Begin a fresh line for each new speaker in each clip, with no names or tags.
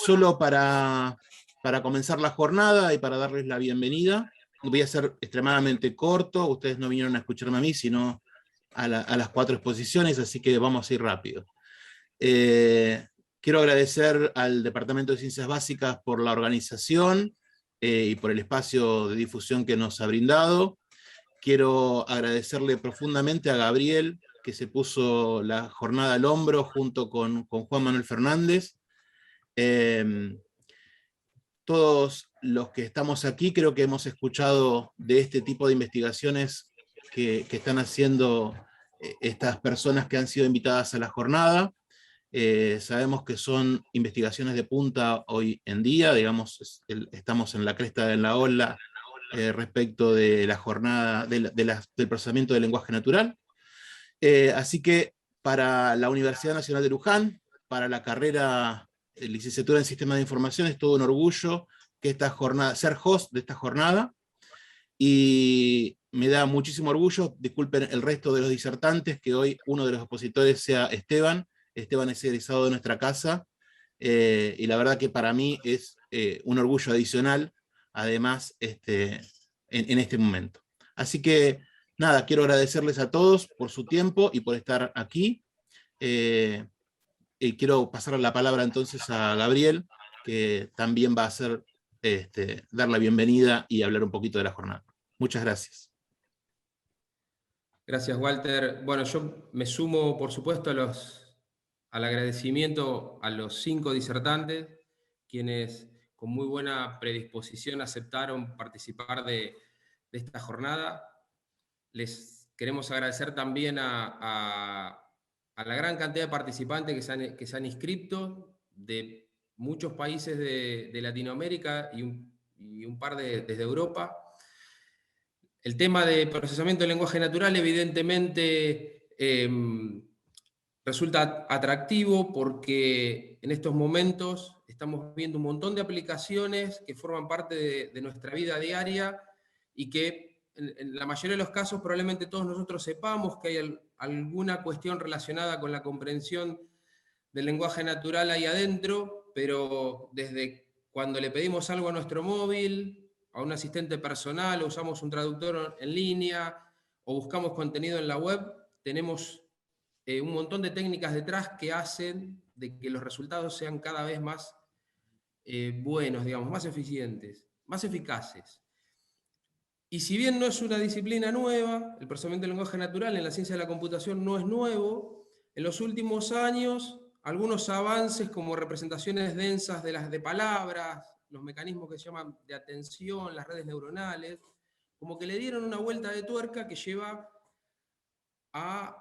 solo para comenzar la jornada y para darles la bienvenida. Voy a ser extremadamente corto, ustedes no vinieron a escucharme a mí, sino a las 4 exposiciones, así que vamos a ir rápido. Quiero agradecer al Departamento de Ciencias Básicas por la organización y por el espacio de difusión que nos ha brindado. Quiero agradecerle profundamente a Gabriel, que se puso la jornada al hombro junto con Juan Manuel Fernández. Todos los que estamos aquí creo que hemos escuchado de este tipo de investigaciones que están haciendo estas personas que han sido invitadas a la jornada. Sabemos que son investigaciones de punta hoy en día, digamos, estamos en la cresta de la ola respecto de la jornada del procesamiento del lenguaje natural. Así que para la Universidad Nacional de Luján, para la carrera de licenciatura en Sistemas de Información, es todo un orgullo que esta jornada, ser host de esta jornada, y me da muchísimo orgullo, disculpen el resto de los disertantes, que hoy uno de los expositores sea Esteban. Esteban es egresado de nuestra casa, y la verdad que para mí es un orgullo adicional, además, en este momento. Así que, nada, quiero agradecerles a todos por su tiempo y por estar aquí. Y quiero pasar la palabra entonces a Gabriel, que también va a hacer, dar la bienvenida y hablar un poquito de la jornada. Muchas gracias.
Gracias, Walter. Bueno, yo me sumo, por supuesto, al agradecimiento a los 5 disertantes, quienes con muy buena predisposición aceptaron participar de esta jornada. Les queremos agradecer también a la gran cantidad de participantes que se han inscrito de muchos países de Latinoamérica y un par desde Europa. El tema de procesamiento del lenguaje natural evidentemente resulta atractivo porque en estos momentos estamos viendo un montón de aplicaciones que forman parte de nuestra vida diaria y que en la mayoría de los casos probablemente todos nosotros sepamos que hay alguna cuestión relacionada con la comprensión del lenguaje natural ahí adentro, pero desde cuando le pedimos algo a nuestro móvil, a un asistente personal, o usamos un traductor en línea, o buscamos contenido en la web, tenemos un montón de técnicas detrás que hacen de que los resultados sean cada vez más buenos, digamos, más eficientes, más eficaces. Y si bien no es una disciplina nueva, el procesamiento del lenguaje natural en la ciencia de la computación no es nuevo, en los últimos años algunos avances como representaciones densas de palabras, los mecanismos que se llaman de atención, las redes neuronales, como que le dieron una vuelta de tuerca que lleva a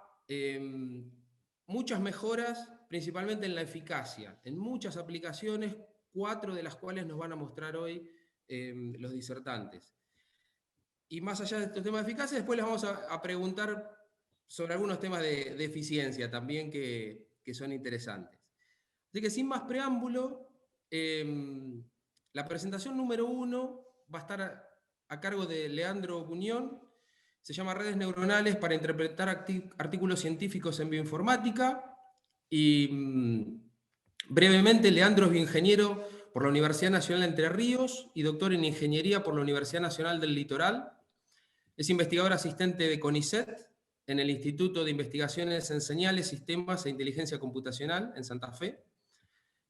muchas mejoras, principalmente en la eficacia, en muchas aplicaciones, 4 de las cuales nos van a mostrar hoy los disertantes. Y más allá de estos temas de eficacia, después les vamos a preguntar sobre algunos temas de eficiencia también que son interesantes. Así que sin más preámbulo, la presentación número 1 va a estar a cargo de Leandro Buñón. Se llama Redes Neuronales para interpretar artículos científicos en bioinformática. Y brevemente, Leandro es bioingeniero por la Universidad Nacional de Entre Ríos y doctor en Ingeniería por la Universidad Nacional del Litoral. Es investigador asistente de CONICET en el Instituto de Investigaciones en Señales, Sistemas e Inteligencia Computacional en Santa Fe.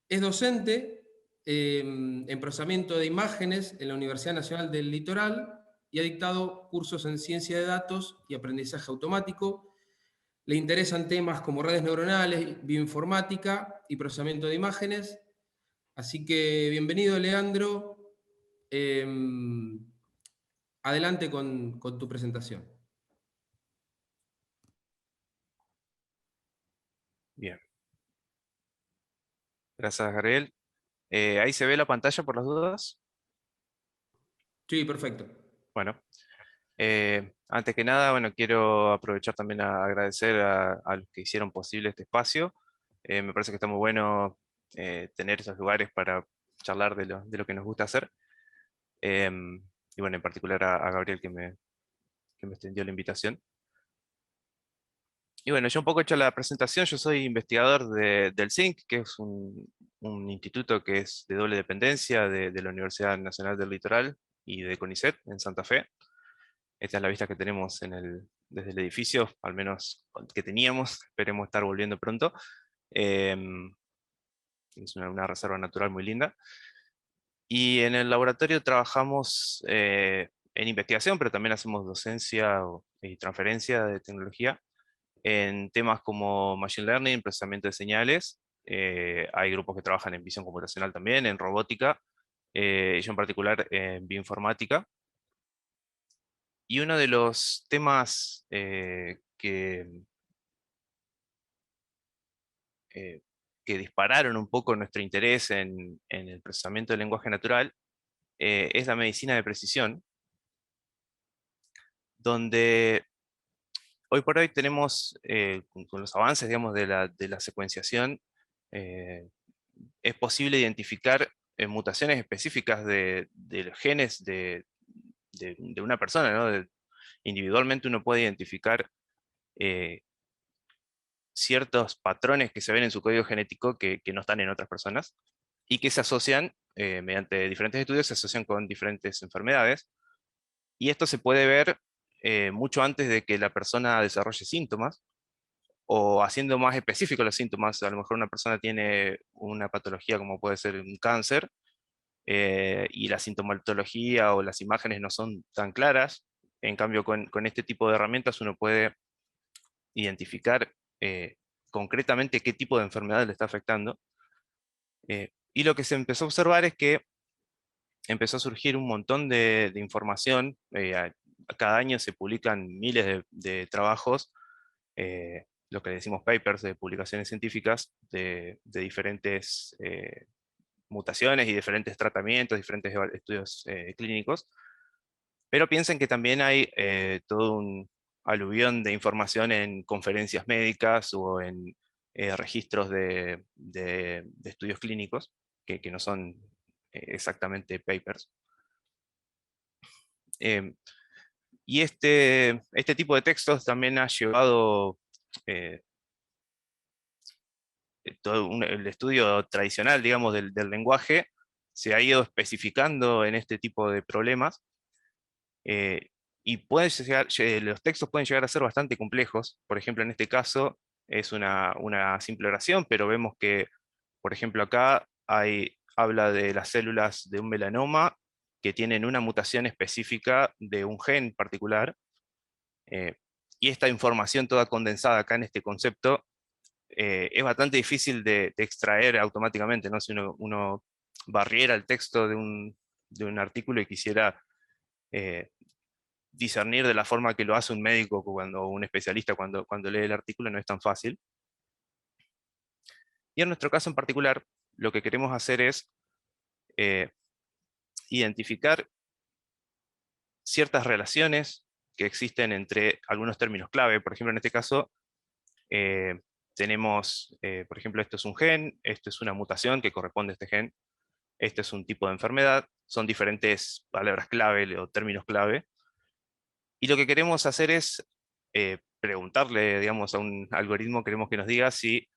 Es docente en procesamiento de imágenes en la Universidad Nacional del Litoral y ha dictado cursos en ciencia de datos y aprendizaje automático. Le interesan temas como redes neuronales, bioinformática y procesamiento de imágenes. Así que bienvenido, Leandro. Adelante con tu presentación.
Bien. Gracias, Gabriel. ¿Ahí se ve la pantalla por las dudas?
Sí, perfecto.
Bueno, antes que nada, bueno, quiero aprovechar también a agradecer a los que hicieron posible este espacio. Me parece que está muy bueno tener esos lugares para charlar de lo que nos gusta hacer. Y bueno, en particular a Gabriel que me extendió la invitación. Y bueno, yo un poco he hecho la presentación, yo soy investigador del CINC, que es un instituto que es de doble dependencia de la Universidad Nacional del Litoral y de CONICET en Santa Fe. Esta es la vista que tenemos desde el edificio, al menos que teníamos, esperemos estar volviendo pronto. Es una reserva natural muy linda. Y en el laboratorio trabajamos en investigación, pero también hacemos docencia y transferencia de tecnología en temas como Machine Learning, procesamiento de señales. Hay grupos que trabajan en visión computacional también, en robótica, yo en particular en bioinformática. Y uno de los temas eh, que dispararon un poco nuestro interés en el procesamiento del lenguaje natural es la medicina de precisión, donde hoy por hoy tenemos, con los avances, digamos, de la secuenciación, eh, es posible identificar mutaciones específicas de los genes de una persona, ¿no? Individualmente uno puede identificar eh, ciertos patrones que se ven en su código genético que no están en otras personas y que se asocian, mediante diferentes estudios, se asocian con diferentes enfermedades. Y esto se puede ver mucho antes de que la persona desarrolle síntomas o haciendo más específicos los síntomas. A lo mejor una persona tiene una patología como puede ser un cáncer y la sintomatología o las imágenes no son tan claras. En cambio, con este tipo de herramientas uno puede identificar concretamente qué tipo de enfermedad le está afectando. Y lo que se empezó a observar es que empezó a surgir un montón de información. Cada año se publican miles de trabajos, lo que le decimos papers, de publicaciones científicas de diferentes mutaciones y diferentes tratamientos, diferentes estudios clínicos. Pero piensen que también hay todo un aluvión de información en conferencias médicas o en registros de estudios clínicos, que no son exactamente papers. Em, y este tipo de textos también ha llevado eh, el estudio tradicional, digamos, del lenguaje, se ha ido especificando en este tipo de problemas. eh, y los textos pueden llegar a ser bastante complejos. Por ejemplo, en este caso es una simple oración, pero vemos que, por ejemplo, acá habla de las células de un melanoma que tienen una mutación específica de un gen particular. eh, y esta información toda condensada acá en este concepto es bastante difícil de extraer automáticamente, ¿no? Si uno barriera el texto de un artículo y quisiera eh, discernir de la forma que lo hace un médico o un especialista cuando lee el artículo, no es tan fácil. Y en nuestro caso en particular, lo que queremos hacer es eh, identificar ciertas relaciones que existen entre algunos términos clave. Por ejemplo, en este caso, eh, tenemos, por ejemplo, esto es un gen, esto es una mutación que corresponde a este gen, este es un tipo de enfermedad, son diferentes palabras clave o términos clave. Y lo que queremos hacer es preguntarle, digamos, a un algoritmo, queremos que nos diga si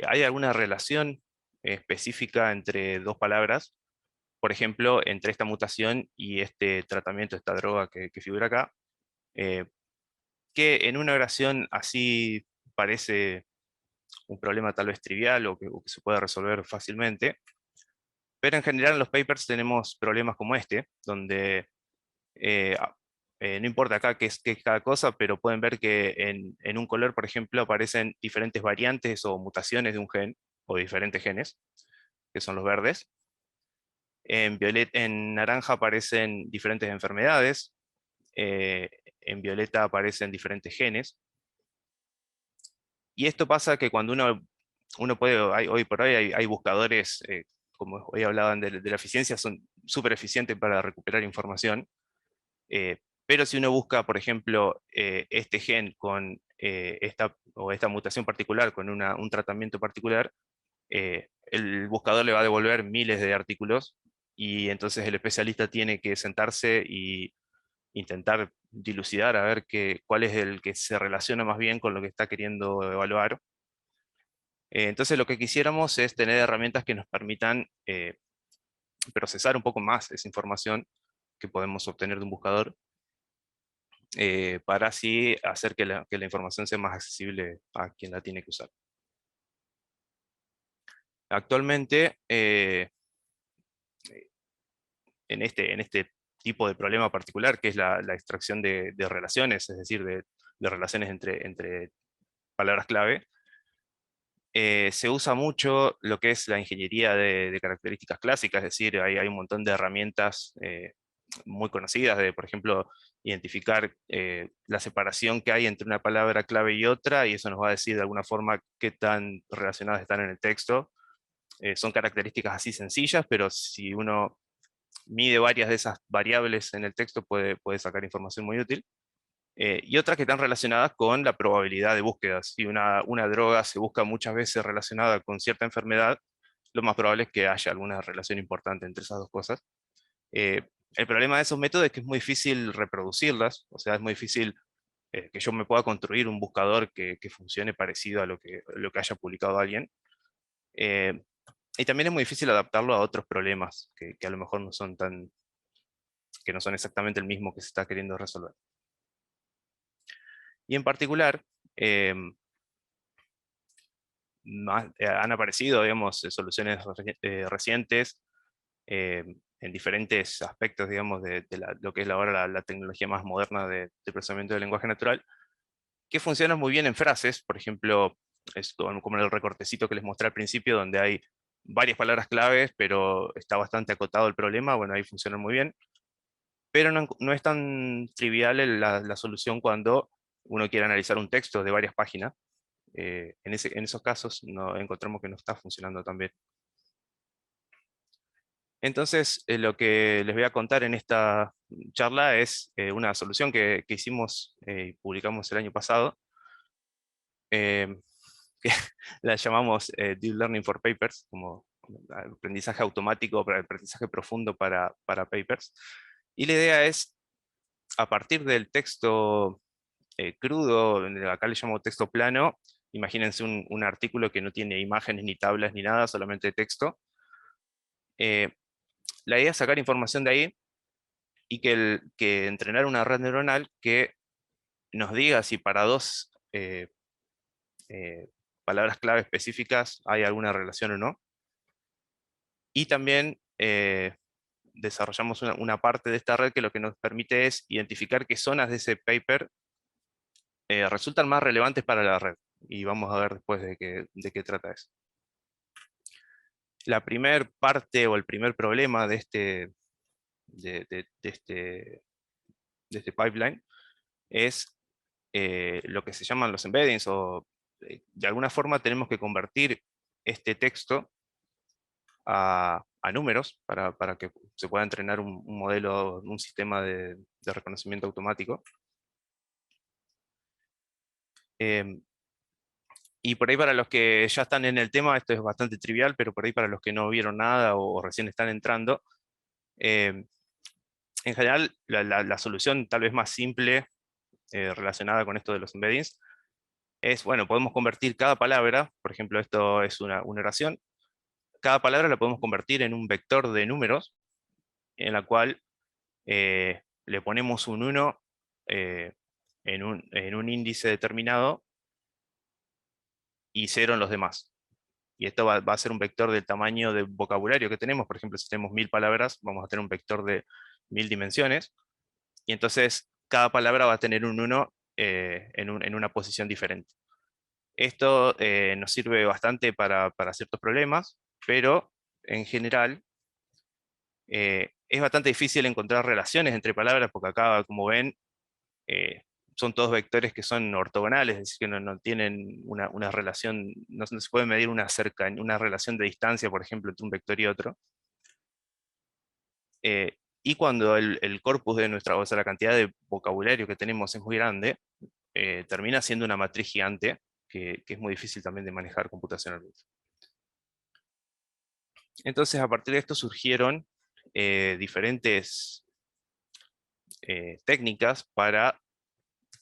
hay alguna relación específica entre dos palabras, por ejemplo, entre esta mutación y este tratamiento, esta droga que figura acá, eh, que en una oración así parece un problema tal vez trivial o que se puede resolver fácilmente, pero en general en los papers tenemos problemas como este, donde eh, a- no importa acá qué es cada cosa, pero pueden ver que en un color, por ejemplo, aparecen diferentes variantes o mutaciones de un gen, o de diferentes genes, que son los verdes. En naranja aparecen diferentes enfermedades, eh, en violeta aparecen diferentes genes. Y esto pasa que cuando uno puede, hoy por hoy hay buscadores, como hoy hablaban de la eficiencia, son súper eficientes para recuperar información. Pero si uno busca, por ejemplo, este gen con esta mutación particular, con un tratamiento particular, el buscador le va a devolver miles de artículos y entonces el especialista tiene que sentarse y intentar dilucidar a ver cuál es el que se relaciona más bien con lo que está queriendo evaluar. Entonces lo que quisiéramos es tener herramientas que nos permitan procesar un poco más esa información que podemos obtener de un buscador, para así hacer que la información sea más accesible a quien la tiene que usar. Actualmente, en este tipo de problema particular, que es la extracción de relaciones, es decir, de relaciones entre palabras clave, se usa mucho lo que es la ingeniería de características clásicas, es decir, hay un montón de herramientas muy conocidas de, por ejemplo, identificar la separación que hay entre una palabra clave y otra, y eso nos va a decir de alguna forma qué tan relacionadas están en el texto. Son características así sencillas, pero si uno mide varias de esas variables en el texto puede sacar información muy útil. Y otras que están relacionadas con la probabilidad de búsqueda. Si una droga se busca muchas veces relacionada con cierta enfermedad, lo más probable es que haya alguna relación importante entre esas dos cosas. Eh, el problema de esos métodos es que es muy difícil reproducirlas, o sea, es muy difícil que yo me pueda construir un buscador que funcione parecido a lo que haya publicado alguien. Eh, y también es muy difícil adaptarlo a otros problemas que a lo mejor que no son exactamente el mismo que se está queriendo resolver. Y en particular, han aparecido, digamos, soluciones recientes eh, en diferentes aspectos, digamos, de lo que es ahora la tecnología más moderna de procesamiento del lenguaje natural, que funcionan muy bien en frases. Por ejemplo, es como el recortecito que les mostré al principio, donde hay varias palabras claves, pero está bastante acotado el problema. Bueno, ahí funcionan muy bien. Pero no es tan trivial la solución cuando uno quiere analizar un texto de varias páginas. En esos casos encontramos que no está funcionando tan bien. Entonces, lo que les voy a contar en esta charla es una solución que hicimos y publicamos el año pasado, eh, que la llamamos Deep Learning for Papers, como aprendizaje automático, para aprendizaje profundo para papers. Y la idea es, a partir del texto crudo, acá le llamo texto plano, imagínense un artículo que no tiene imágenes ni tablas ni nada, solamente texto. La idea es sacar información de ahí y que entrenar una red neuronal que nos diga si para dos palabras clave específicas hay alguna relación o no. Y también desarrollamos una parte de esta red que lo que nos permite es identificar qué zonas de ese paper resultan más relevantes para la red. Y vamos a ver después de qué trata eso. La primer parte o el primer problema de este pipeline es lo que se llaman los embeddings, o de alguna forma tenemos que convertir este texto a números para que se pueda entrenar un modelo, un sistema de reconocimiento automático. Y por ahí, para los que ya están en el tema, esto es bastante trivial, pero por ahí para los que no vieron nada o recién están entrando, en general la solución tal vez más simple relacionada con esto de los embeddings es, bueno, podemos convertir cada palabra, por ejemplo, esto es una oración, cada palabra la podemos convertir en un vector de números, en la cual le ponemos un 1 en un índice determinado y 0 en los demás. Y esto va a ser un vector del tamaño del vocabulario que tenemos. Por ejemplo, si tenemos 1000 palabras, vamos a tener un vector de 1000 dimensiones. Y entonces cada palabra va a tener un 1 en una posición diferente. Esto nos sirve bastante para ciertos problemas, pero en general es bastante difícil encontrar relaciones entre palabras, porque acá, como ven, son todos vectores que son ortogonales, es decir, que no tienen una relación, no se puede medir una relación de distancia, por ejemplo, entre un vector y otro. Y cuando el corpus de o sea, la cantidad de vocabulario que tenemos es muy grande, termina siendo una matriz gigante que es muy difícil también de manejar computacionalmente. Entonces, a partir de esto surgieron diferentes técnicas para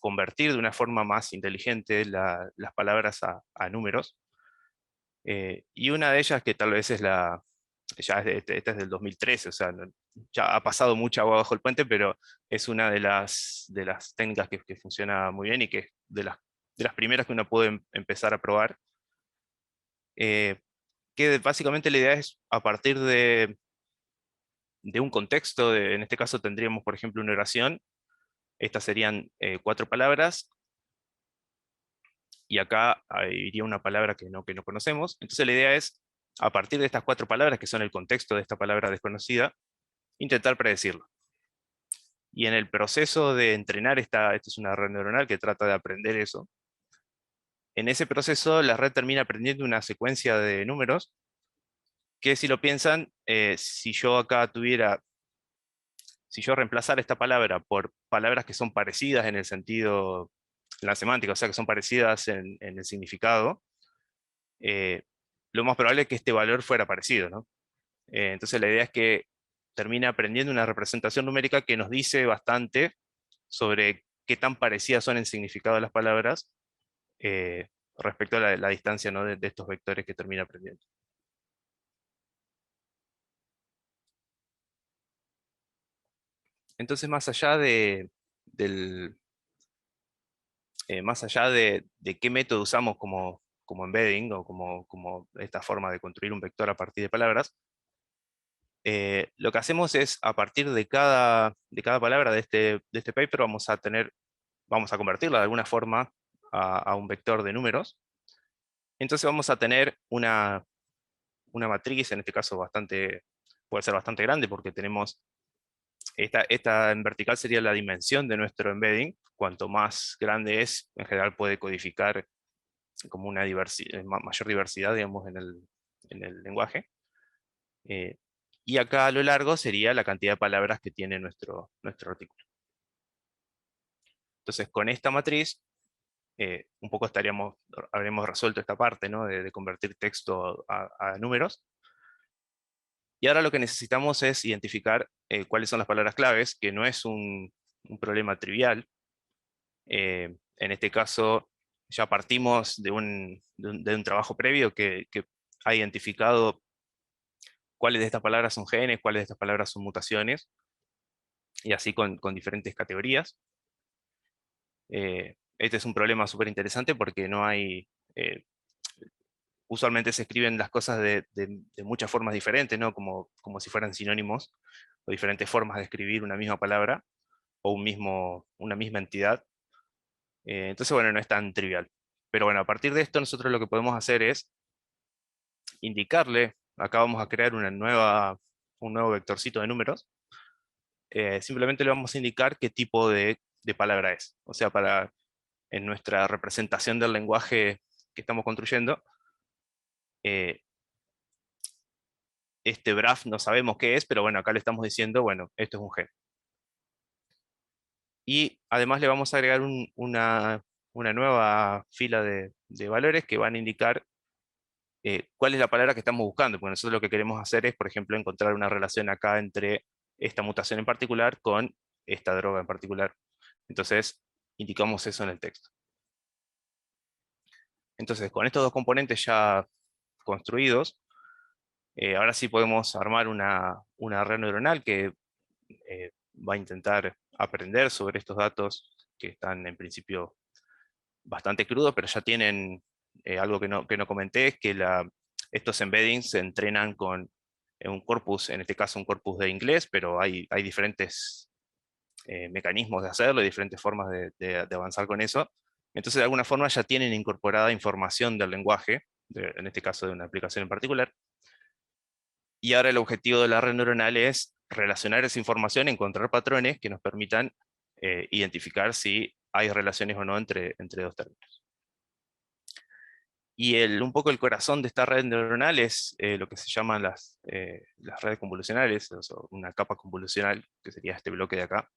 convertir de una forma más inteligente las palabras a números. Y una de ellas, que tal vez es esta es del 2013, o sea, ya ha pasado mucha agua bajo el puente, pero es una de las técnicas que funciona muy bien y que es de las primeras que uno puede empezar a probar. Que básicamente la idea es, a partir de un contexto, en este caso tendríamos, por ejemplo, una oración. Estas serían 4 palabras, y acá iría una palabra que no conocemos. Entonces la idea es, a partir de estas 4 palabras, que son el contexto de esta palabra desconocida, intentar predecirlo. Y en el proceso de entrenar esto es una red neuronal que trata de aprender eso. En ese proceso la red termina aprendiendo una secuencia de números que, si lo piensan, si yo reemplazara esta palabra por palabras que son parecidas en el sentido, en la semántica, o sea, que son parecidas en el significado, eh, lo más probable es que este valor fuera parecido, ¿no? Entonces la idea es que termine aprendiendo una representación numérica que nos dice bastante sobre qué tan parecidas son en significado las palabras, respecto a la distancia, ¿no?, de estos vectores que termina aprendiendo. Entonces, del, más allá de qué método usamos como embedding, o como esta forma de construir un vector a partir de palabras, lo que hacemos es, a partir de cada palabra de este paper, vamos a convertirla de alguna forma a un vector de números. Entonces vamos a tener una matriz, en este caso puede ser bastante grande, porque tenemos esta en vertical sería la dimensión de nuestro embedding. Cuanto más grande es, en general puede codificar como una mayor diversidad, digamos, en el lenguaje. Y acá a lo largo sería la cantidad de palabras que tiene nuestro artículo. Entonces, con esta matriz, un poco habremos resuelto esta parte, ¿no?, de convertir texto a números. Y ahora lo que necesitamos es identificar cuáles son las palabras claves, que no es un problema trivial. En este caso, ya partimos de un trabajo previo que ha identificado cuáles de estas palabras son genes, cuáles de estas palabras son mutaciones, y así con diferentes categorías. Este es un problema súper interesante porque no hay... usualmente se escriben las cosas de muchas formas diferentes, ¿no? Como si fueran sinónimos, o diferentes formas de escribir una misma palabra, o una misma entidad. Entonces, bueno, no es tan trivial. Pero bueno, a partir de esto, nosotros lo que podemos hacer es indicarle, acá vamos a crear un nuevo vectorcito de números. Simplemente le vamos a indicar qué tipo de palabra es. O sea, en nuestra representación del lenguaje que estamos construyendo, este BRAF no sabemos qué es, pero bueno, acá le estamos diciendo, bueno, esto es un gen. Y además le vamos a agregar una nueva fila de valores que van a indicar cuál es la palabra que estamos buscando, porque nosotros lo que queremos hacer es, por ejemplo, encontrar una relación acá entre esta mutación en particular con esta droga en particular. Entonces, indicamos eso en el texto. Entonces, con estos dos componentes ya construidos, ahora sí podemos armar una red neuronal que va a intentar aprender sobre estos datos que están en principio bastante crudos, pero ya tienen algo que no comenté, es que estos embeddings se entrenan con un corpus, en este caso un corpus de inglés, pero hay diferentes mecanismos de hacerlo y diferentes formas de avanzar con eso. Entonces, de alguna forma ya tienen incorporada información del lenguaje, en este caso de una aplicación en particular. Y ahora el objetivo de la red neuronal es relacionar esa información, encontrar patrones que nos permitan identificar si hay relaciones o no entre dos términos. Y un poco el corazón de esta red neuronal es lo que se llaman las redes convolucionales, o sea, una capa convolucional, que sería este bloque de acá.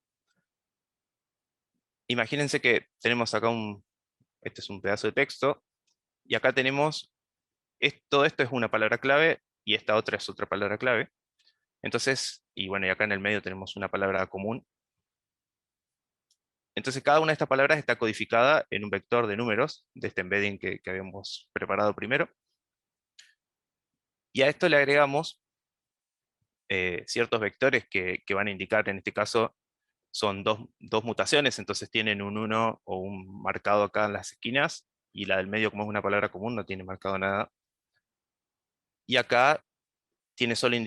Imagínense que tenemos acá este es un pedazo de texto, y acá tenemos, todo esto es una palabra clave, y esta otra es otra palabra clave. Entonces, y bueno, y acá en el medio tenemos una palabra común. Entonces cada una de estas palabras está codificada en un vector de números, de este embedding que habíamos preparado primero. Y a esto le agregamos ciertos vectores que van a indicar, en este caso, son dos mutaciones, entonces tienen un 1 o un marcado acá en las esquinas, y la del medio, como es una palabra común, no tiene marcado nada. Y acá tiene solo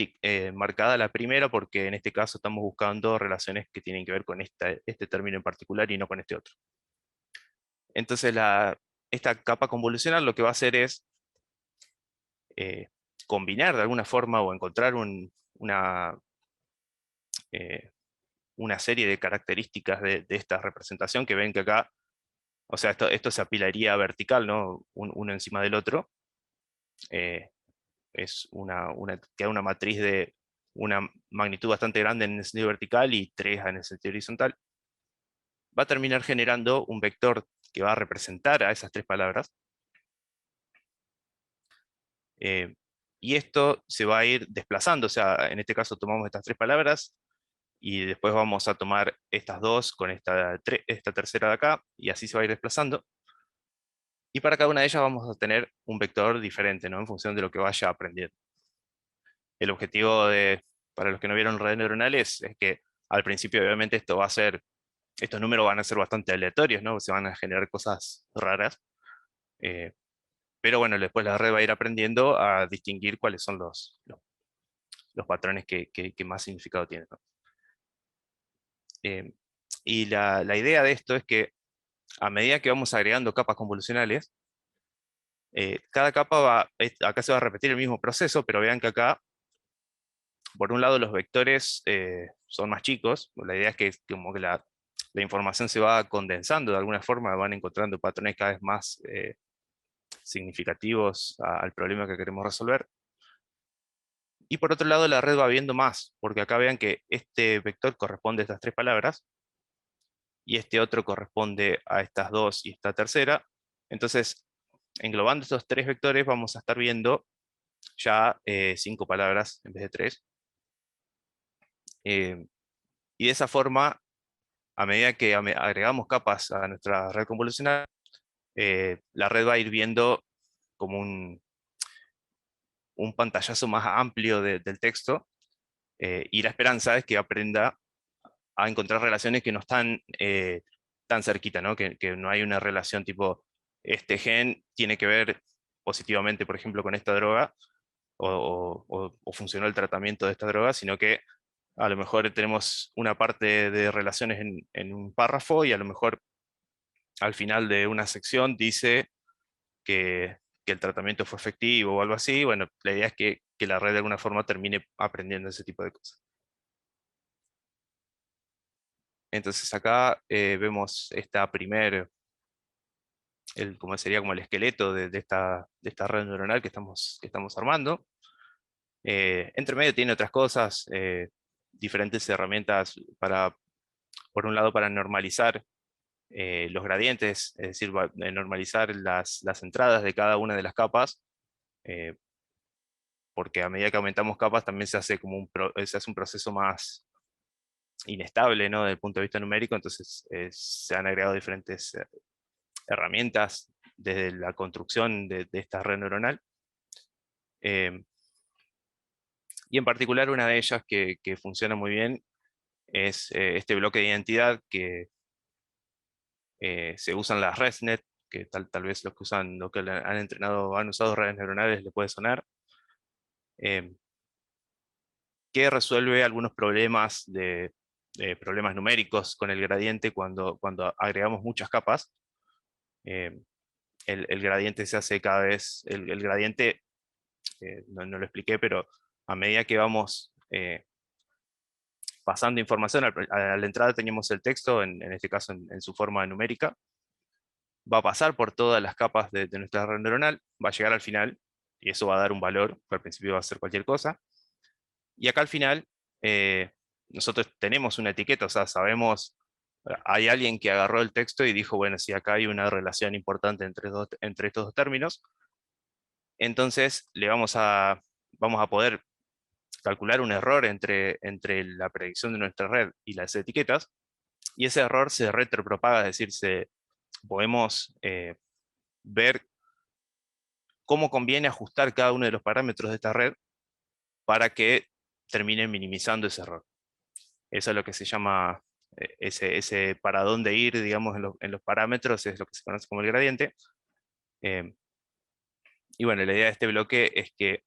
marcada la primera, porque en este caso estamos buscando relaciones que tienen que ver con este término en particular y no con este otro. Entonces esta capa convolucional lo que va a hacer es eh, combinar de alguna forma o encontrar eh, una serie de características de esta representación que ven que acá, o sea, esto se apilaría vertical, ¿no? Uno encima del otro. Eh, queda una matriz de una magnitud bastante grande en el sentido vertical y 3 en el sentido horizontal. Va a terminar generando un vector que va a representar a esas 3 palabras. Y esto se va a ir desplazando, o sea, en este caso tomamos estas 3 palabras, y después vamos a tomar estas 2 con esta tercera de acá, y así se va a ir desplazando. Y para cada una de ellas vamos a tener un vector diferente, ¿no? En función de lo que vaya aprendiendo. El objetivo para los que no vieron redes neuronales es que al principio obviamente estos números van a ser bastante aleatorios, ¿no? Se van a generar cosas raras. Pero bueno, después la red va a ir aprendiendo a distinguir cuáles son los patrones que más significado tienen, ¿no? Y la idea de esto es que a medida que vamos agregando capas convolucionales, cada capa acá se va a repetir el mismo proceso, pero vean que acá, por un lado, los vectores son más chicos. La idea es que como que la información se va condensando de alguna forma, van encontrando patrones cada vez más significativos al problema que queremos resolver. Y por otro lado, la red va viendo más, porque acá vean que este vector corresponde a estas 3 palabras, y este otro corresponde a estas 2 y esta tercera. Entonces, englobando estos 3 vectores, vamos a estar viendo ya 5 palabras en vez de 3. Y de esa forma, a medida que agregamos capas a nuestra red convolucional, la red va a ir viendo como un pantallazo más amplio del texto, y la esperanza es que aprenda a encontrar relaciones que no están tan cerquita, ¿no? Que no hay una relación tipo, este gen tiene que ver positivamente, por ejemplo, con esta droga, o funcionó el tratamiento de esta droga, sino que a lo mejor tenemos una parte de relaciones en un párrafo, y a lo mejor al final de una sección dice que el tratamiento fue efectivo o algo así. Bueno, la idea es que la red de alguna forma termine aprendiendo ese tipo de cosas. Entonces acá vemos como sería como el esqueleto de esta red neuronal que estamos armando. Entre medio tiene otras cosas, diferentes herramientas por un lado, para normalizar los gradientes, es decir, normalizar las entradas de cada una de las capas, eh, porque a medida que aumentamos capas también se hace un proceso más inestable, ¿no? Desde el punto de vista numérico. Entonces se han agregado diferentes herramientas desde la construcción de esta red neuronal. Y en particular una de ellas que funciona muy bien es este bloque de identidad que se usan las ResNet, que tal vez los que han entrenado, han usado redes neuronales, le puede sonar, que resuelve algunos problemas problemas numéricos con el gradiente cuando agregamos muchas capas. El gradiente se hace cada vez, el gradiente, no lo expliqué, pero a medida que vamos pasando información, a la entrada teníamos el texto, en este caso en su forma numérica, va a pasar por todas las capas de nuestra red neuronal, va a llegar al final, y eso va a dar un valor, que al principio va a ser cualquier cosa. Y acá al final, nosotros tenemos una etiqueta, o sea, sabemos, hay alguien que agarró el texto y dijo, bueno, si acá hay una relación importante entre estos dos términos, entonces vamos a poder calcular un error entre la predicción de nuestra red y las etiquetas, y ese error se retropropaga, es decir, podemos ver cómo conviene ajustar cada uno de los parámetros de esta red para que terminen minimizando ese error. Eso es lo que se llama ese para dónde ir, digamos, en los parámetros, es lo que se conoce como el gradiente. Y bueno, la idea de este bloque es que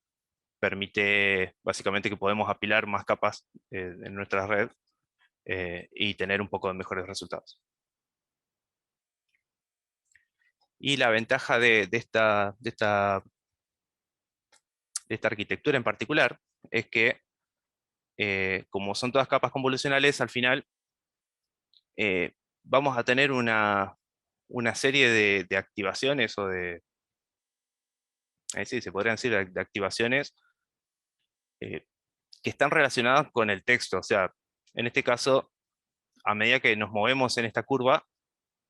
permite básicamente que podemos apilar más capas en nuestra red y tener un poco de mejores resultados. Y la ventaja de esta arquitectura en particular es que, como son todas capas convolucionales, al final vamos a tener una serie de activaciones o sí, se podrían decir de activaciones eh, que están relacionadas con el texto. O sea, en este caso, a medida que nos movemos en esta curva,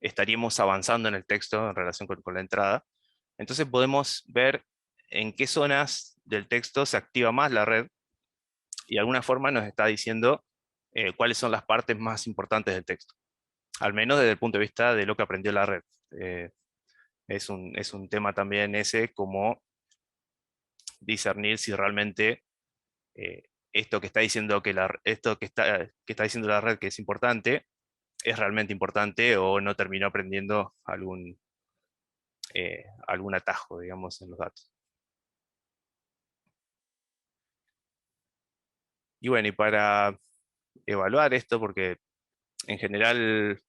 estaríamos avanzando en el texto en relación con la entrada. Entonces podemos ver en qué zonas del texto se activa más la red y de alguna forma nos está diciendo cuáles son las partes más importantes del texto, al menos desde el punto de vista de lo que aprendió la red. Eh, es un tema también ese, como discernir si realmente esto que está diciendo esto que está diciendo la red que es importante, es realmente importante o no terminó aprendiendo algún atajo, digamos, en los datos. Y bueno, y para evaluar esto, porque en general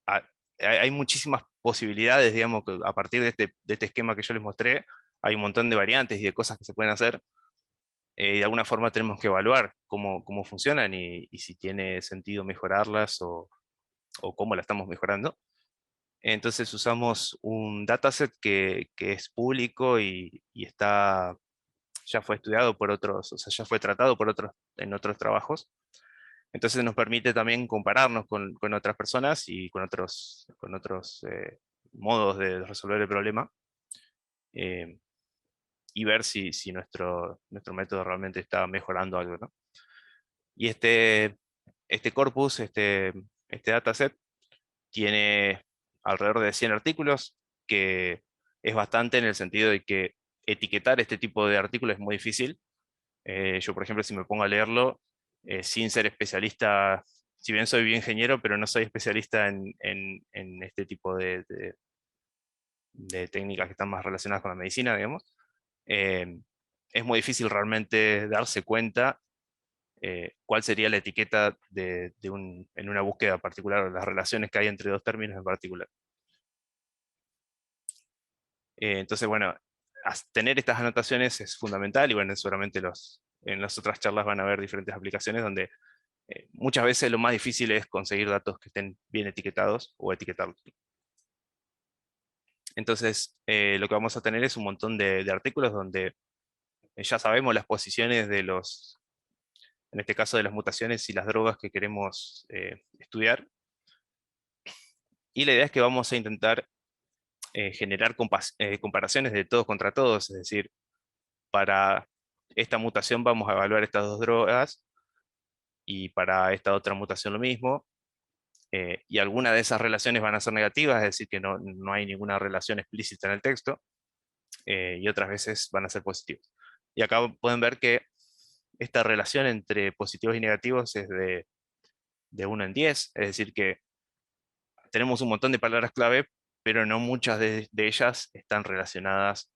a- hay muchísimas posibilidades, digamos, que a partir de este esquema que yo les mostré, hay un montón de variantes y de cosas que se pueden hacer. Y de alguna forma tenemos que evaluar cómo funcionan y si tiene sentido mejorarlas o cómo la estamos mejorando. Entonces usamos un dataset que es público y ya fue estudiado por otros, o sea, ya fue tratado en otros trabajos. Entonces nos permite también compararnos con otras personas y con otros modos de resolver el problema eh, y ver si nuestro método realmente está mejorando algo, ¿no? Y este corpus, este dataset, tiene alrededor de 100 artículos, que es bastante en el sentido de que etiquetar este tipo de artículos es muy difícil. Yo, por ejemplo, si me pongo a leerlo, sin ser especialista, si bien soy bioingeniero, pero no soy especialista en este tipo de técnicas que están más relacionadas con la medicina, digamos, eh, es muy difícil realmente darse cuenta cuál sería la etiqueta en una búsqueda particular, o las relaciones que hay entre dos términos en particular. Entonces, bueno, tener estas anotaciones es fundamental y bueno, seguramente en las otras charlas van a ver diferentes aplicaciones donde muchas veces lo más difícil es conseguir datos que estén bien etiquetados o etiquetarlos. Entonces, lo que vamos a tener es un montón de artículos donde ya sabemos las posiciones en este caso de las mutaciones y las drogas que queremos estudiar. Y la idea es que vamos a intentar generar comparaciones de todos contra todos, es decir, para esta mutación vamos a evaluar estas dos drogas y para esta otra mutación lo mismo. Y algunas de esas relaciones van a ser negativas, es decir, que no hay ninguna relación explícita en el texto, y otras veces van a ser positivas. Y acá pueden ver que esta relación entre positivos y negativos es de 1 en 10, es decir, que tenemos un montón de palabras clave, pero no muchas de ellas están relacionadas,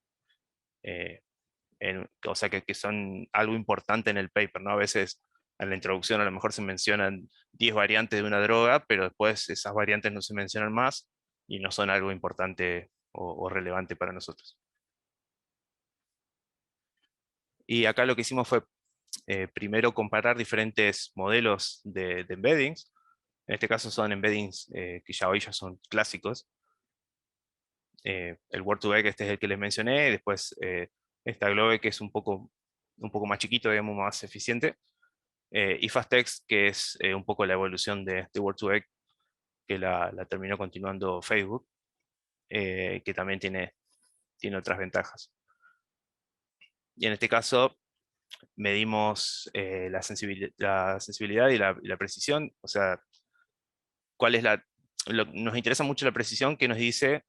o sea, que son algo importante en el paper, ¿no? A veces en la introducción a lo mejor se mencionan 10 variantes de una droga, pero después esas variantes no se mencionan más y no son algo importante o relevante para nosotros. Y acá lo que hicimos fue primero comparar diferentes modelos de embeddings. En este caso son embeddings que ya hoy ya son clásicos. El Word2Vec, este es el que les mencioné, después está Globe, que es un poco más chiquito, digamos, más eficiente, y FastText, que es un poco la evolución de Word2Vec, que la terminó continuando Facebook, que también tiene otras ventajas. Y en este caso, medimos la sensibilidad y la precisión, o sea, cuál es nos interesa mucho la precisión que nos dice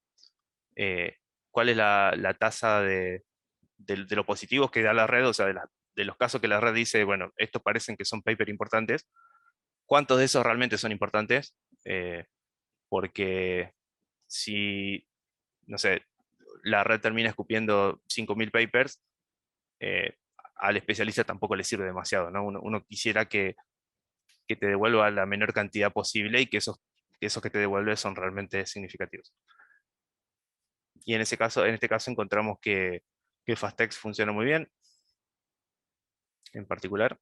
eh, cuál es la tasa de los positivos que da la red, o sea, de los casos que la red dice, bueno, estos parecen que son paper importantes, ¿cuántos de esos realmente son importantes? Porque si, no sé, la red termina escupiendo 5.000 papers, eh, al especialista tampoco le sirve demasiado, ¿no? Uno quisiera que te devuelva la menor cantidad posible y que esos que te devuelve son realmente significativos. Y en este caso encontramos que Fastex funciona muy bien, en particular.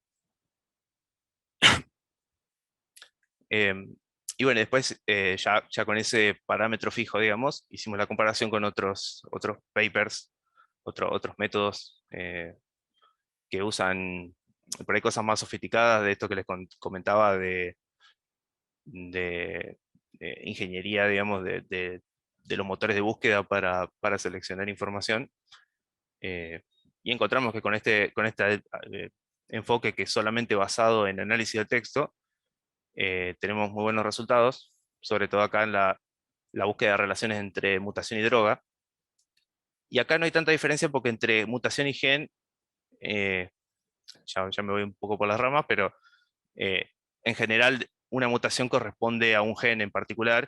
Y bueno, después ya con ese parámetro fijo, digamos, hicimos la comparación con otros papers, otros métodos que usan por ahí cosas más sofisticadas de esto que les comentaba de ingeniería, digamos, de los motores de búsqueda para seleccionar información. eh, y encontramos que con este enfoque que es solamente basado en análisis de texto, tenemos muy buenos resultados, sobre todo acá en la búsqueda de relaciones entre mutación y droga. Y acá no hay tanta diferencia porque entre mutación y gen, eh, ya me voy un poco por las ramas, pero eh, en general una mutación corresponde a un gen en particular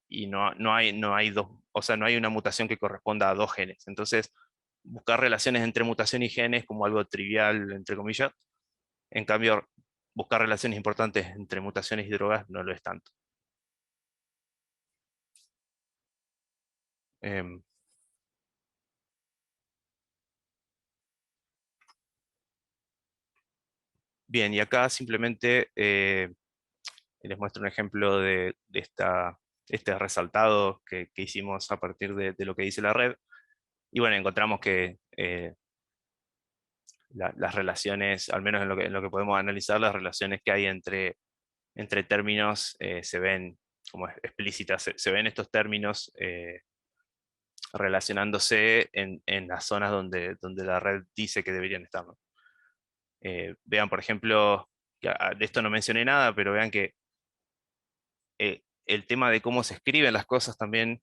y no hay dos, o sea, no hay una mutación que corresponda a dos genes. Entonces, buscar relaciones entre mutación y genes como algo trivial, entre comillas. En cambio, buscar relaciones importantes entre mutaciones y drogas no lo es tanto. Em, Bien, y acá simplemente les muestro un ejemplo de este resaltado que hicimos a partir de lo que dice la red. Y bueno, encontramos que las relaciones, al menos en lo que podemos analizar, las relaciones que hay entre términos se ven como explícitas, se ven estos términos relacionándose en las zonas donde la red dice que deberían estar, ¿no? Vean, por ejemplo, que de esto no mencioné nada, pero vean que el tema de cómo se escriben las cosas también,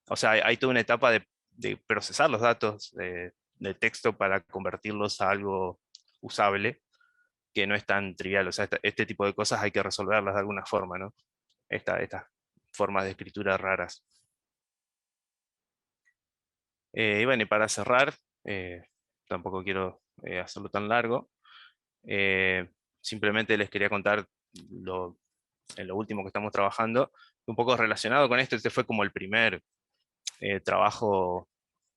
o sea, hay toda una etapa de procesar los datos de texto para convertirlos a algo usable, que no es tan trivial, o sea, este tipo de cosas hay que resolverlas de alguna forma, ¿no? Estas formas de escritura raras. Y bueno, y para cerrar, tampoco quiero hacerlo tan largo, eh, simplemente les quería contar en lo último que estamos trabajando, un poco relacionado con esto. Este fue como el primer trabajo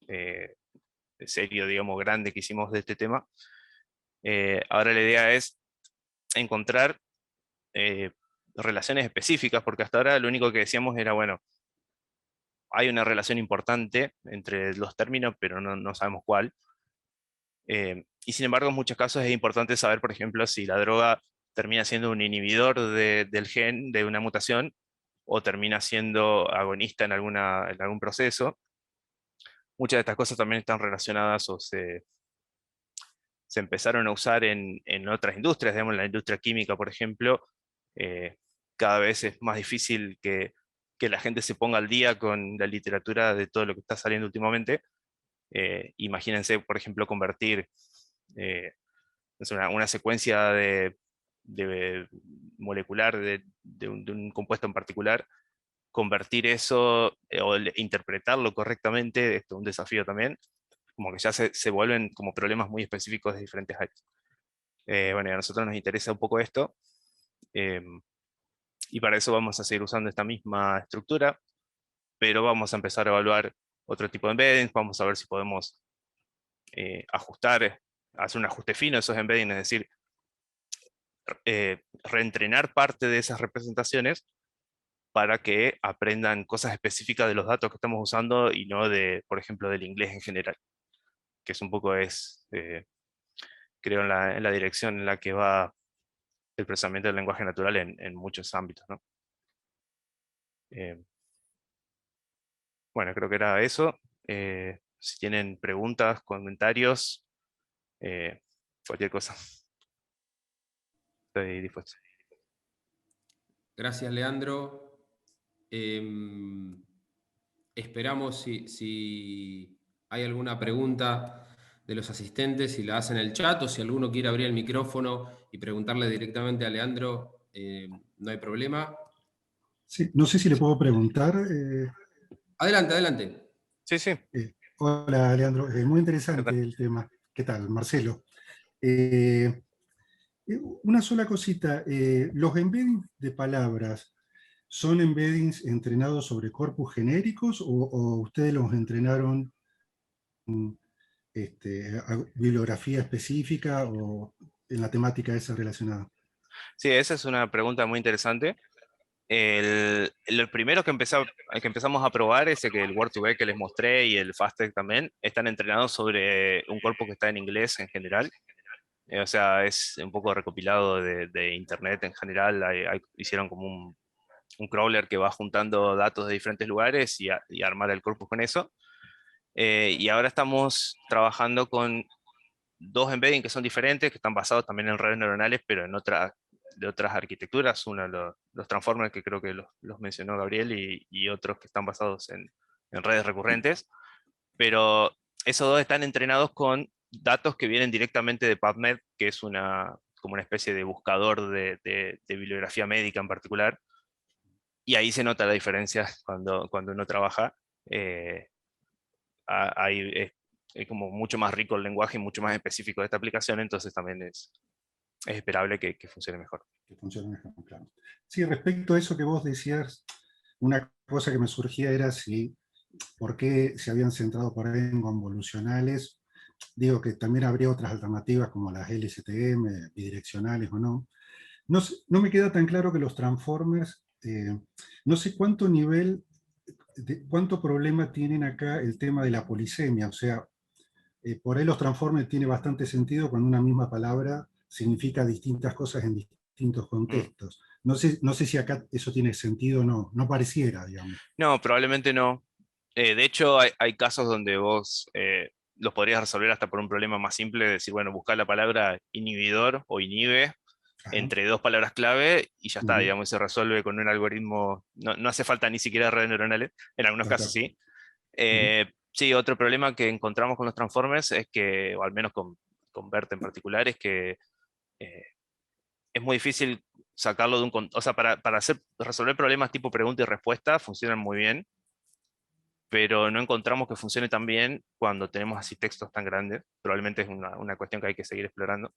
eh, serio, digamos, grande que hicimos de este tema. Ahora la idea es encontrar eh, relaciones específicas, porque hasta ahora lo único que decíamos era, bueno, hay una relación importante entre los términos, pero no sabemos cuál. Y sin embargo, en muchos casos es importante saber, por ejemplo, si la droga termina siendo un inhibidor del gen de una mutación o termina siendo agonista en algún proceso. Muchas de estas cosas también están relacionadas o se empezaron a usar en otras industrias, digamos, en la industria química, por ejemplo. eh, Cada vez es más difícil que la gente se ponga al día con la literatura de todo lo que está saliendo últimamente. Imagínense, por ejemplo, convertir es una secuencia de molecular de un compuesto en particular, convertir eso o interpretarlo correctamente, esto es un desafío también, como que ya se vuelven como problemas muy específicos de diferentes áreas. Bueno, y a nosotros nos interesa un poco esto, eh, y para eso vamos a seguir usando esta misma estructura, pero vamos a empezar a evaluar otro tipo de embeddings, vamos a ver si podemos hacer un ajuste fino a esos embeddings, es decir, reentrenar parte de esas representaciones para que aprendan cosas específicas de los datos que estamos usando y no de, por ejemplo, del inglés en general, que es un poco creo, en la dirección en la que va el procesamiento del lenguaje natural en muchos ámbitos, ¿no? Eh, bueno, creo que era eso. Si tienen preguntas, comentarios, eh, cualquier cosa. Estoy dispuesto.
Gracias, Leandro. Esperamos si hay alguna pregunta de los asistentes, si la hacen en el chat, o si alguno quiere abrir el micrófono y preguntarle directamente a Leandro, no hay problema.
Sí, no sé si le puedo preguntar.
Adelante, adelante.
Sí, sí.
Hola, Leandro. Muy
¿Qué
interesante
tal?
el tema. ¿Qué tal, Marcelo? Eh, una sola cosita. ¿Los embeddings de palabras son embeddings entrenados sobre corpus genéricos o ustedes los entrenaron a bibliografía específica o en la temática esa relacionada?
Sí, esa es una pregunta muy interesante. Lo primero que empezamos a probar es que el Word2Vec que les mostré y el FastText también están entrenados sobre un corpus que está en inglés en general. O sea, es un poco recopilado de internet en general. Hicieron como un crawler que va juntando datos de diferentes lugares y armar el corpus con eso. Y ahora estamos trabajando con dos embeddings que son diferentes, que están basados también en redes neuronales, pero de otras arquitecturas. Uno, los transformers, que creo que los mencionó Gabriel, y otros que están basados en redes recurrentes. Pero esos dos están entrenados con datos que vienen directamente de PubMed, que es como una especie de buscador de bibliografía médica en particular. Y ahí se nota la diferencia cuando uno trabaja. eh, Hay, es como mucho más rico el lenguaje y mucho más específico de esta aplicación, entonces también es esperable que funcione mejor.
Que funcione mejor, claro. Sí, respecto a eso que vos decías, una cosa que me surgía era si por qué se habían centrado por ahí en convolucionales. Digo que también habría otras alternativas como las LSTM, bidireccionales o no. No me queda tan claro que los transformers, no sé cuánto nivel, cuánto problema tienen acá el tema de la polisemia. O sea, por ahí los transformers tiene bastante sentido cuando una misma palabra significa distintas cosas en distintos
Mm.
contextos. No sé si acá eso tiene sentido o no, no pareciera, digamos.
No, probablemente no. De hecho, hay casos donde vos los podrías resolver hasta por un problema más simple, de decir, bueno, buscar la palabra inhibidor o inhibe
Ajá.
entre dos palabras clave y ya está,
Ujú.
digamos, se resuelve con un algoritmo. No, no hace falta ni siquiera redes neuronales, en algunos
Claro,
casos
claro.
sí.
Ujú.
Sí, otro problema que encontramos con los transformers es que, o al menos con BERT en particular, es que eh, es muy difícil sacarlo de o sea, para resolver problemas tipo pregunta y respuesta funcionan muy bien, pero no encontramos que funcione tan bien cuando tenemos así textos tan grandes. Probablemente es una cuestión que hay que seguir explorando.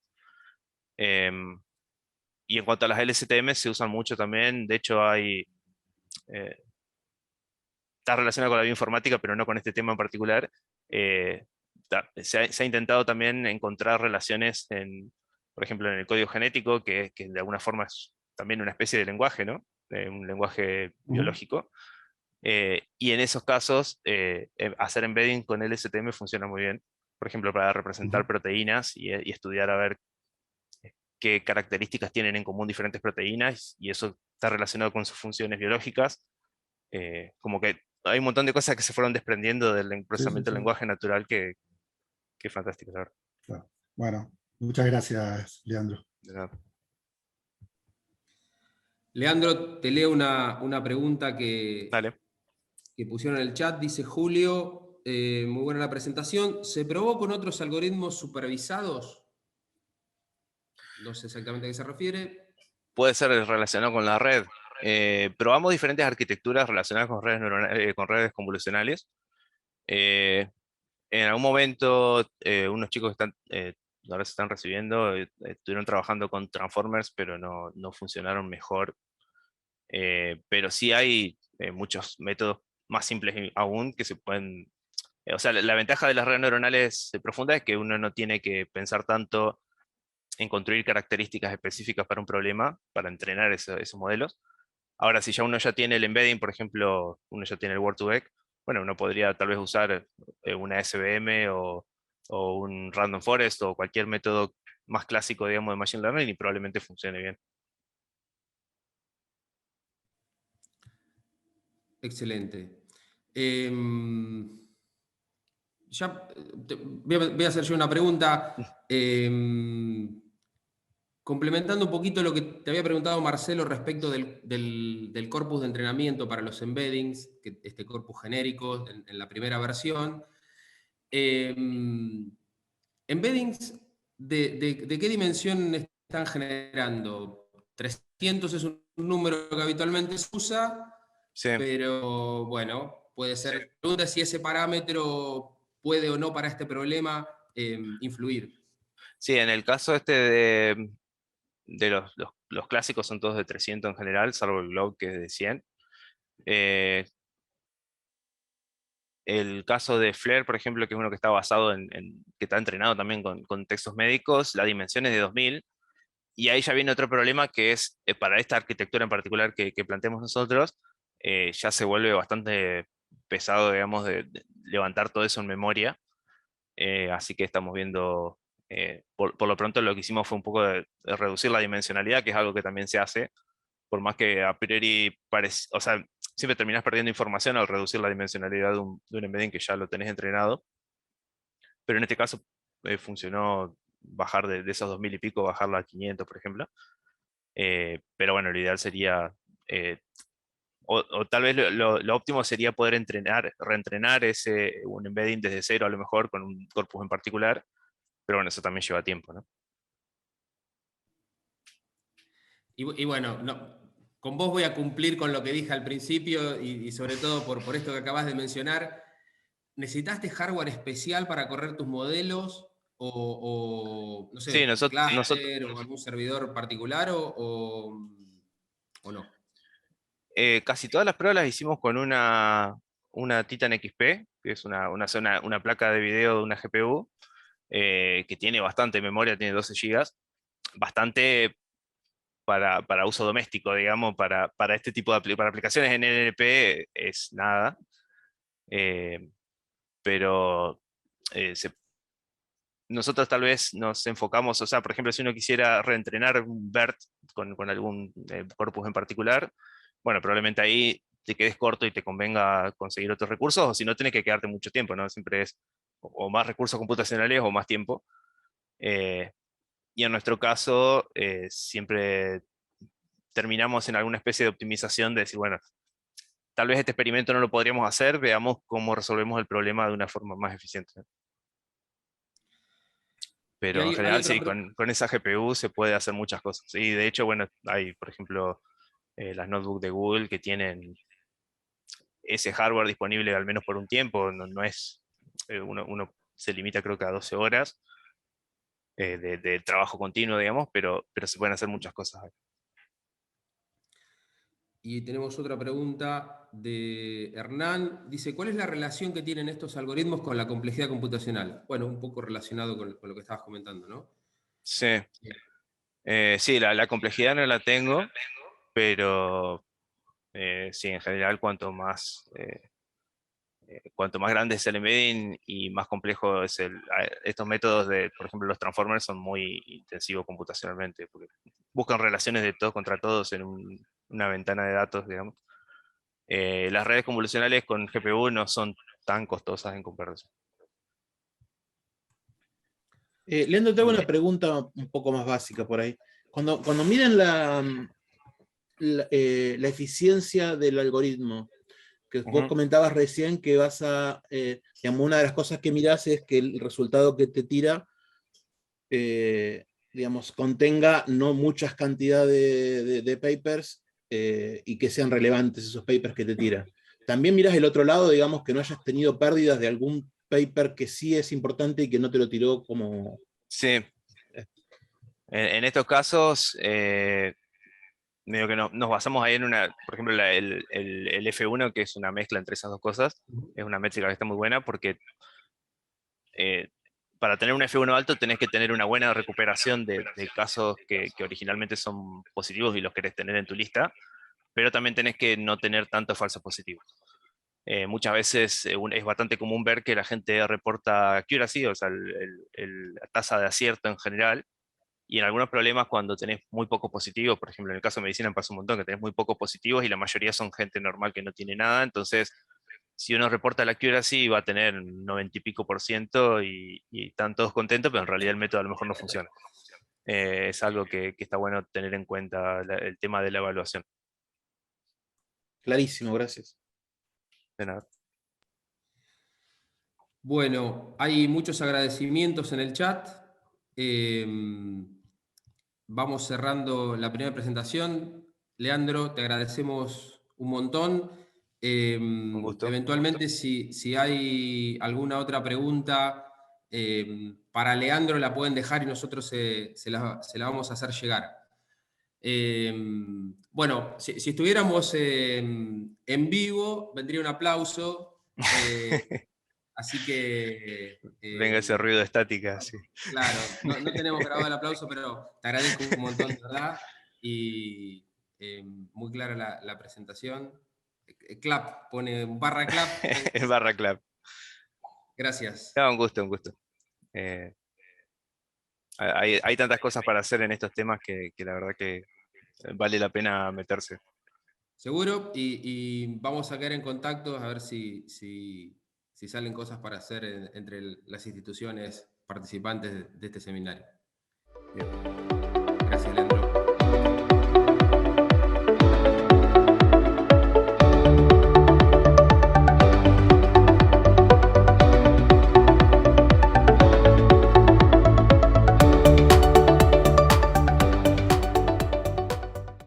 Em, y en cuanto a las LSTM, se usan mucho también. De hecho, eh, está relacionado con la bioinformática, pero no con este tema en particular. Eh, se ha intentado también encontrar relaciones por ejemplo, en el código genético, que de alguna forma es también una especie de lenguaje, ¿no? Un lenguaje
Ujú.
biológico. Y en esos casos, hacer embedding con LSTM funciona muy bien. Por ejemplo, para representar
Ujú.
proteínas y estudiar a ver qué características tienen en común diferentes proteínas, y eso está relacionado con sus funciones biológicas. Como que hay un montón de cosas que se fueron desprendiendo del
Sí, sí,
procesamiento del
sí.
lenguaje natural que es fantástico, la verdad.
Claro. Bueno, muchas gracias, Leandro.
De nada.
Leandro, te leo una pregunta
Dale.
que pusieron en el chat. Dice Julio, muy buena la presentación. ¿Se probó con otros algoritmos supervisados? No sé exactamente a qué se refiere.
Puede ser relacionado con la red. Probamos diferentes arquitecturas relacionadas con redes con redes convolucionales. Eh, en algún momento, unos chicos que ahora se están recibiendo, estuvieron trabajando con transformers, pero no funcionaron mejor. Pero sí hay muchos métodos más simples aún que se pueden. O sea, la ventaja de las redes neuronales profundas es que uno no tiene que pensar tanto en construir características específicas para un problema, para entrenar esos modelos. Ahora, si ya uno ya tiene el embedding, por ejemplo, uno ya tiene el Word2Vec, bueno, uno podría tal vez usar una SVM o un Random Forest o cualquier método más clásico, digamos, de Machine Learning, y probablemente funcione bien.
Excelente. Em, Voy a hacer yo una pregunta, complementando un poquito lo que te había preguntado Marcelo respecto del corpus de entrenamiento para los embeddings, este corpus genérico en la primera versión. Embeddings, ¿de qué dimensión están generando? 300 es un número que habitualmente se usa,
Sí.
pero bueno, puede ser. La pregunta es si ese parámetro puede o no para este problema influir.
Sí, en el caso de los clásicos son todos de 300 en general, salvo el Globe que es de 100. El caso de Flare, por ejemplo, que es uno que está basado que está entrenado también con textos médicos, la dimensión es de 2000, y ahí ya viene otro problema que es, para esta arquitectura en particular que planteamos nosotros, ya se vuelve bastante pesado, digamos, de levantar todo eso en memoria. Así que estamos viendo, por lo pronto lo que hicimos fue un poco de reducir la dimensionalidad, que es algo que también se hace, por más que a priori parece, o sea, siempre terminás perdiendo información al reducir la dimensionalidad de un embedding que ya lo tenés entrenado, pero en este caso funcionó bajar de esos 2000 y pico, bajarlo a 500, por ejemplo. Pero bueno, lo ideal sería, o tal vez lo óptimo sería poder reentrenar un embedding desde cero, a lo mejor con un corpus en particular, pero bueno, eso también lleva tiempo, ¿no?
Y bueno, con vos voy a cumplir con lo que dije al principio y sobre todo por esto que acabas de mencionar. ¿Necesitaste hardware especial para correr tus modelos? No
Sí,
sé, un cluster o algún servidor particular o no?
casi todas las pruebas las hicimos con una Titan XP, que es una placa de video de una GPU, que tiene bastante memoria, tiene 12 gigas, bastante para uso doméstico, digamos, para este tipo para aplicaciones en NLP es nada, eh, pero nosotros tal vez nos enfocamos, o sea, por ejemplo, si uno quisiera reentrenar un BERT con algún corpus en particular, bueno, probablemente ahí te quedes corto y te convenga conseguir otros recursos, o si no, tienes que quedarte mucho tiempo, ¿no? Siempre es o más recursos computacionales o más tiempo. Eh, y en nuestro caso, siempre terminamos en alguna especie de optimización de decir, bueno, tal vez este experimento no lo podríamos hacer, veamos cómo resolvemos el problema de una forma más eficiente.
Y
Pero en
hay
general
otra
sí,
pregunta.
con esa GPU se puede hacer muchas cosas. Y de hecho, bueno, hay, por ejemplo, las notebooks de Google que tienen ese hardware disponible al menos por un tiempo, no es, uno se limita creo que a 12 horas de trabajo continuo, digamos, pero se pueden hacer muchas cosas ahí.
Y tenemos otra pregunta de Hernán. Dice, ¿cuál es la relación que tienen estos algoritmos con la complejidad computacional? Bueno, un poco relacionado con lo que estabas comentando, ¿no?
Sí, sí, la complejidad no la tengo, pero sí, en general cuanto más grande es el embedding y más complejo es estos métodos por ejemplo, los transformers son muy intensivos computacionalmente, porque buscan relaciones de todos contra todos en una ventana de datos, digamos. Las redes convolucionales con GPU no son tan costosas en comparación.
Leandro, te hago
Muy
una
bien.
pregunta un poco más básica por ahí. Cuando miden la eficiencia del algoritmo, que vos
Ujú.
comentabas recién que digamos, una de las cosas que mirás es que el resultado que te tira, digamos, contenga no muchas cantidades de papers y que sean relevantes esos papers que te tira. También mirás el otro lado, digamos, que no hayas tenido pérdidas de algún paper que sí es importante y que no te lo tiró como...
Sí, en estos casos, medio que nos basamos ahí por ejemplo, el F1, que es una mezcla entre esas dos cosas, es una métrica que está muy buena porque eh, para tener un F1 alto tenés que tener una buena recuperación de casos que originalmente son positivos y los querés tener en tu lista, pero también tenés que no tener tantos falsos positivos. Muchas veces es bastante común ver que la gente reporta accuracy, o sea, la tasa de acierto en general, y en algunos problemas cuando tenés muy pocos positivos, por ejemplo, en el caso de medicina pasa un montón que tenés muy pocos positivos y la mayoría son gente normal que no tiene nada, entonces si uno reporta la accuracy va a tener 90 y pico % y están todos contentos, pero en realidad el método a lo mejor no funciona. Es algo que está bueno tener en cuenta el tema de la evaluación.
Clarísimo, gracias.
De nada.
Bueno, hay muchos agradecimientos en el chat. Vamos cerrando la primera presentación. Leandro, te agradecemos un montón.
Un gusto.
Eventualmente, si hay alguna otra pregunta para Leandro, la pueden dejar y nosotros se la vamos a hacer llegar. Bueno, si estuviéramos en vivo, vendría un aplauso. Así que...
Venga ese ruido de estática, sí.
Claro, no tenemos grabado el aplauso, pero te agradezco un montón, de verdad. Y muy clara la presentación. Clap, pone barra clap.
Barra clap.
Gracias.
No, un gusto, un gusto. Hay tantas cosas para hacer en estos temas que la verdad que vale la pena meterse.
Seguro, y vamos a quedar en contacto a ver si salen cosas para hacer entre las instituciones participantes de este seminario.
Bien.
Gracias, Leandro.